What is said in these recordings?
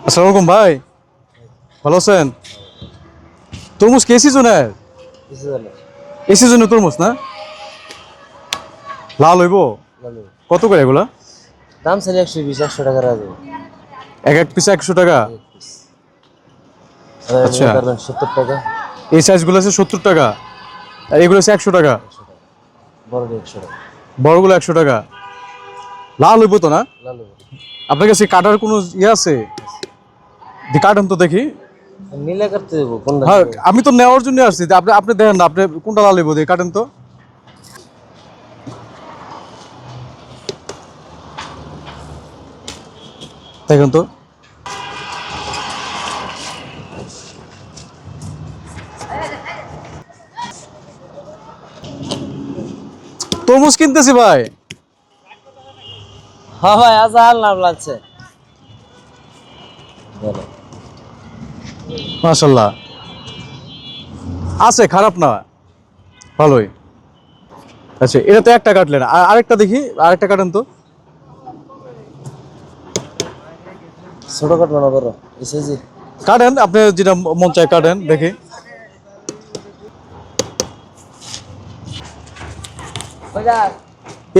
আসসালামু আলাইকুম ভাই, ভালো আছেন? তরমুজ কি সিজনের? এই সিজনে তরমুজ না লাল হইব? কত করে এগুলা? দাম ছিল 120-100 টাকা রাখবে। এক এক পিস 100 টাকা? আচ্ছা, 70 টাকা। এই সাইজগুলো আছে 70 টাকা আর এগুলো আছে 100 টাকা। বড় 100 টাকা। বড়গুলো 100 টাকা। লাল হইব তো না? লালু আপনার কাছে কাটার কোনো ইয়ে আছে? কাটান তো দেখি। নীলা কাটতে দেবো কোনটা? হ্যাঁ, আমি তো নেওয়ার জন্য আসছি। আপনি আপনি দেখেন না, আপনি কোনটা লাল হইব দেখি, কাটেন তো। দেখেন তো। তরমুজ কিনতেছি ভাই। হ্যাঁ ভাই, আজাল নাম লাগছে। মাশাল্লাহ, আছে, খারাপ না, ভালোই। আচ্ছা, এটা তো একটা কাটলেন, আর আরেকটা দেখি, আরেকটা কাটেন তো। ছোট কাটবো না, বড় এসেছি। কাটেন, আপনি যেটা মন চায় কাটেন দেখি।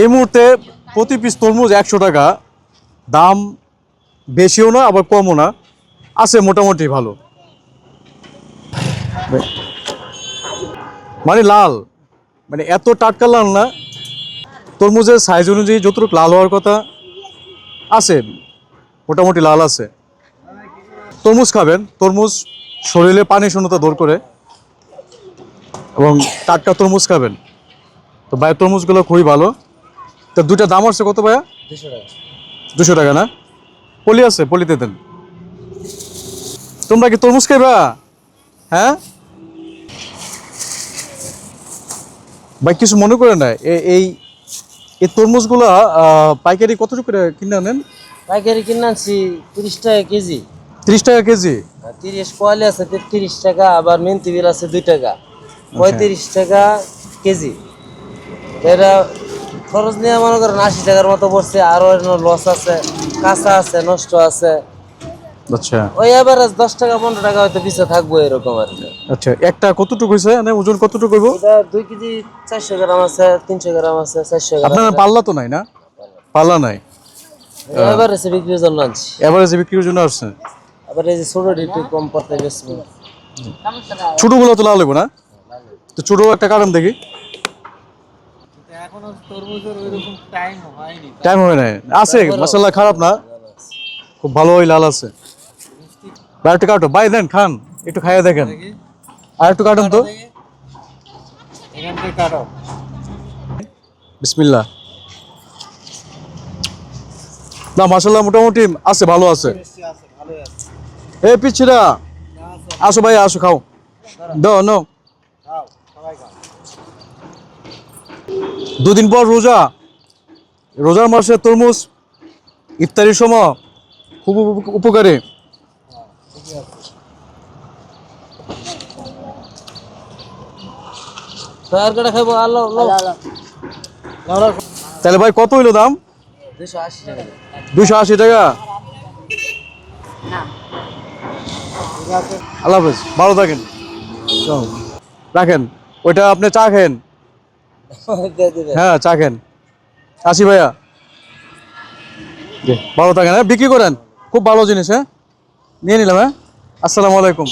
এই মুহূর্তে প্রতি পিস তরমুজ 100 টাকা। দাম বেশিও না আবার কমও না, আছে মোটামুটি ভালো। মানে লাল, মানে এত টাটকা লাল না। তরমুজের সাইজ অনুযায়ী যতটুকু লাল হওয়ার কথা আছে, মোটামুটি লাল আছে। তরমুজ খাবেন, তরমুজ শরীরে পানি শূন্যতা দূর করে, এবং টাটকা তরমুজ খাবেন। তো ভাই, তরমুজগুলো খুবই ভালো। তো দুইটা দাম আসছে কত ভাইয়া? 200 টাকা। 200 টাকা না? পলি আছে, পলিতে দেন। তোমরা কি তরমুজ খাইবা? হ্যাঁ ভাই, কিছু মনে করে না। এই এই তরমুজগুলা পাইকারি কতটুকু করে কিনে আনেন? পাইকারি কিনে আনছি 30 টাকা কেজি। 30 টাকা কেজি? 30 কোয়ালি আছে 30 টাকা, আবার মিন্তি বিল আছে 2 টাকা, আচ্ছা। 35 টাকা কেজি। এটা খরচ নিয়ে মনে করেন 80 টাকার মতো পড়ছে। আরো লস আছে, কাঁচা আছে, নষ্ট আছে। আচ্ছা ওই এভারেজ 10 টাকা 15 টাকা হয়তো পিছিয়ে থাকবো, এরকম আর কি। আচ্ছা, একটা কতটুকু হয়েছে, মানে ওজন কতটুকু হইব? এটা 2 কেজি 400 গ্রাম আছে, 300 গ্রাম আছে, 400 গ্রাম আপনার আছে। পাল্লা তো নাই না? পাল্লা নাই? এভারেজে বিক্রির জন্য আনছি। এভারেজে বিক্রির জন্য আসছে। আবার এই যে ছোট একটু কম পড়তে গেছে। ছোটগুলো তো লাল হইব না? তো ছোট একটা কারণ দেখি। এখনো তরমুজের ওইরকম টাইম হয়নি। টাইম হবে না, আছে মাশাআল্লাহ, খারাপ না, খুব ভালো, ওই লাল আছে। ভাই একটু কাটো, ভাই দেন, খান, একটু খাইয়ে দেখেন। আর একটু কাটুন তো। এখান থেকে কাটো। বিসমিল্লাহ। না মাশাআল্লাহ, মোটামুটি আছে, ভালো আছে। ভালোই আছে। এই পিচ্ছিরা, আসো ভাই, আসো, খাও, দাও, নাও। খাও, সবাই খাও। দুদিন পর রোজা, রোজার মাসে তরমুজ ইফতারির সময় খুব উপকারী। আর কটা খাবো? আল্লাহ আল্লাহ। তাহলে ভাই কত হইলো দাম? 280 টাকা। 280 টাকা। আল্লাহ হাফেজ, ভালো থাকেন, রাখেন। ওইটা আপনি চা খেন। দিয়ে দিবে। হ্যাঁ, চা খেন। আসি ভাইয়া, ভালো থাকেন, হ্যাঁ, বিক্রি করেন, খুব ভালো জিনিস, হ্যাঁ, নিয়ে নিলাম, হ্যাঁ, আসসালামু আলাইকুম।